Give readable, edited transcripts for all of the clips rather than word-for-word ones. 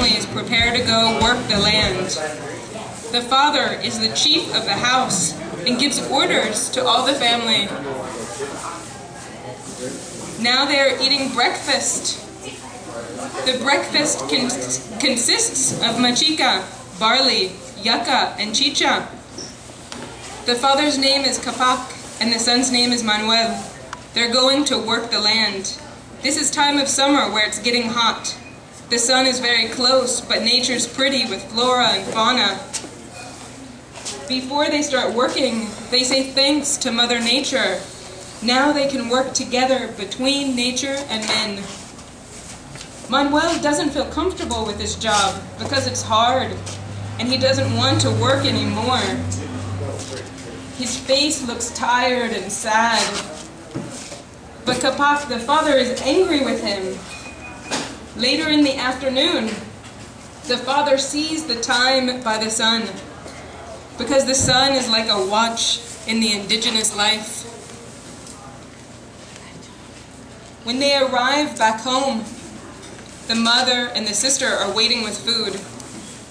families prepare to go work the land. The father is the chief of the house and gives orders to all the family. Now they are eating breakfast. The breakfast consists of machica, barley, yucca, and chicha. The father's name is Capac, and the son's name is Manuel. They're going to work the land. This is time of summer where it's getting hot. The sun is very close, but nature's pretty with flora and fauna. Before they start working, they say thanks to Mother Nature. Now they can work together between nature and men. Manuel doesn't feel comfortable with this job because it's hard, and he doesn't want to work anymore. His face looks tired and sad. But Capac, the father, is angry with him. Later in the afternoon, the father sees the time by the sun, because the sun is like a watch in the indigenous life. When they arrive back home, the mother and the sister are waiting with food,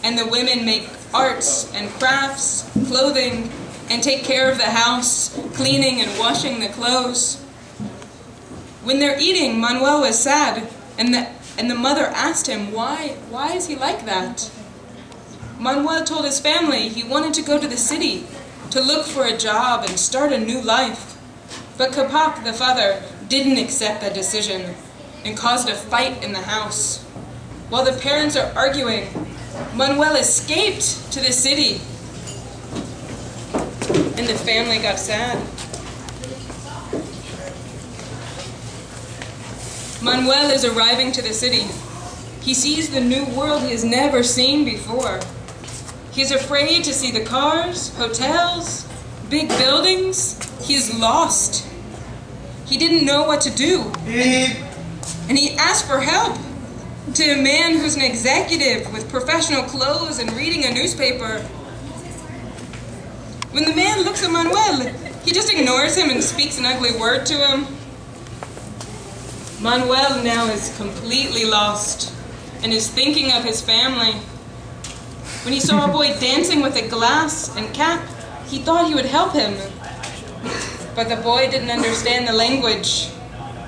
and the women make arts and crafts, clothing, and take care of the house, cleaning and washing the clothes. When they're eating, Manuel was sad, and the mother asked him, why is he like that? Manuel told his family he wanted to go to the city to look for a job and start a new life. But Capac, the father, didn't accept that decision and caused a fight in the house. While the parents are arguing, Manuel escaped to the city, and the family got sad. Manuel is arriving to the city. He sees the new world he has never seen before. He is afraid to see the cars, hotels, big buildings. He is lost. He didn't know what to do. And he asked for help to a man who's an executive with professional clothes and reading a newspaper. When the man looks at Manuel, he just ignores him and speaks an ugly word to him. Manuel now is completely lost and is thinking of his family. When he saw a boy dancing with a glass and cap, he thought he would help him. But the boy didn't understand the language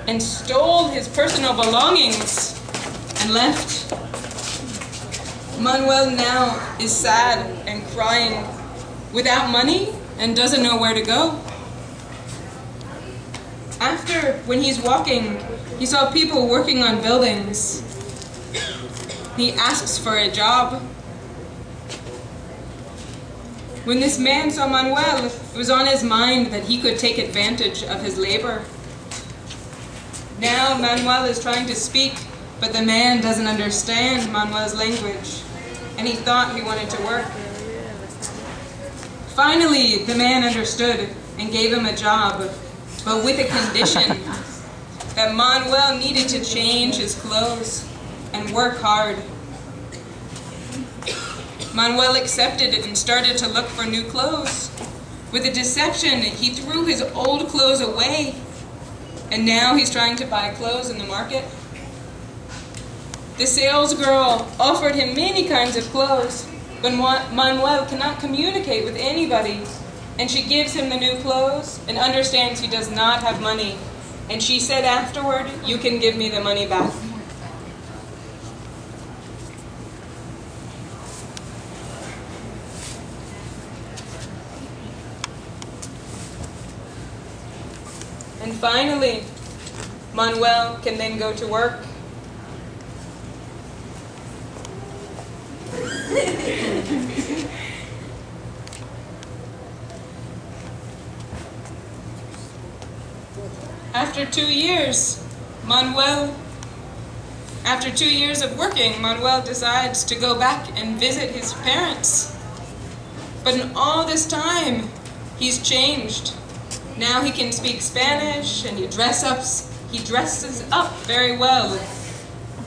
and stole his personal belongings and left. Manuel now is sad and crying, without money and doesn't know where to go. After, when he's walking, he saw people working on buildings. He asks for a job. When this man saw Manuel, it was on his mind that he could take advantage of his labor. Now Manuel is trying to speak, but the man doesn't understand Manuel's language, and he thought he wanted to work. Finally, the man understood and gave him a job, but with a condition that Manuel needed to change his clothes and work hard. Manuel accepted it and started to look for new clothes. With a deception, he threw his old clothes away, and now he's trying to buy clothes in the market. The sales girl offered him many kinds of clothes, but Manuel cannot communicate with anybody, and she gives him the new clothes and understands he does not have money. And she said afterward, "You can give me the money back." And finally, Manuel can then go to work. After 2 years of working, Manuel decides to go back and visit his parents. But in all this time, he's changed. Now he can speak Spanish, and he dresses up very well.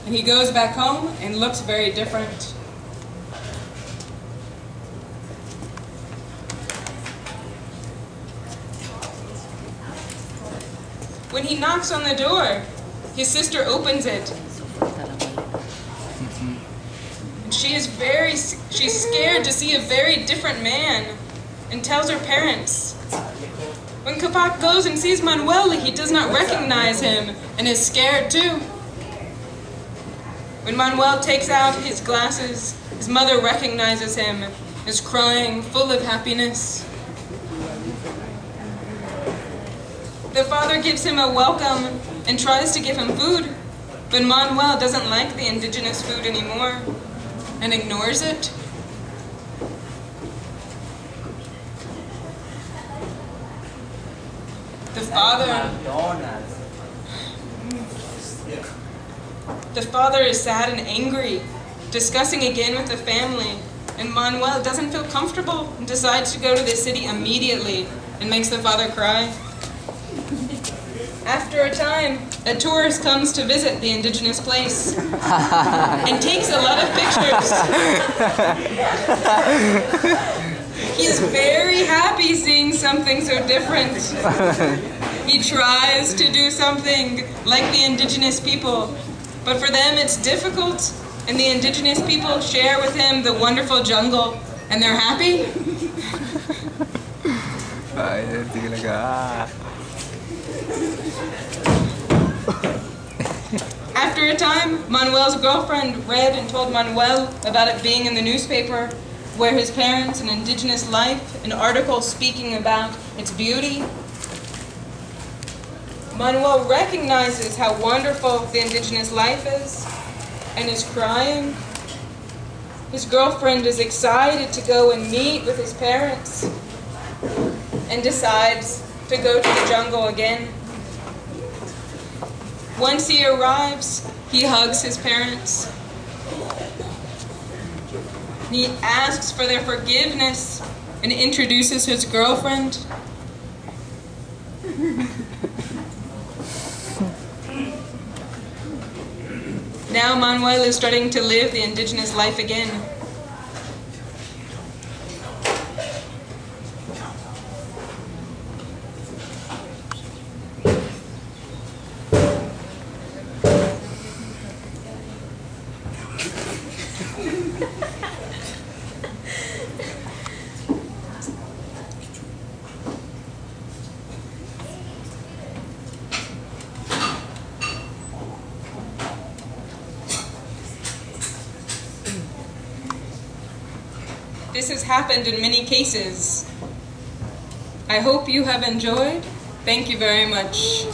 And he goes back home and looks very different. When he knocks on the door, his sister opens it. she's scared to see a very different man and tells her parents. When Capac goes and sees Manuel, he does not recognize him and is scared too. When Manuel takes out his glasses, his mother recognizes him, is crying, full of happiness. The father gives him a welcome and tries to give him food, but Manuel doesn't like the indigenous food anymore and ignores it. The father is sad and angry, discussing again with the family, and Manuel doesn't feel comfortable and decides to go to the city immediately and makes the father cry. After a time, a tourist comes to visit the indigenous place and takes a lot of pictures. He's very happy seeing something so different. He tries to do something like the indigenous people, but for them it's difficult, and the indigenous people share with him the wonderful jungle, and they're happy. After a time, Manuel's girlfriend read and told Manuel about it being in the newspaper, where his parents and indigenous life, an article speaking about its beauty. Manuel recognizes how wonderful the indigenous life is and is crying. His girlfriend is excited to go and meet with his parents and decides to go to the jungle again. Once he arrives, he hugs his parents. He asks for their forgiveness and introduces his girlfriend. Now Manuel is starting to live the indigenous life again. This has happened in many cases. I hope you have enjoyed. Thank you very much.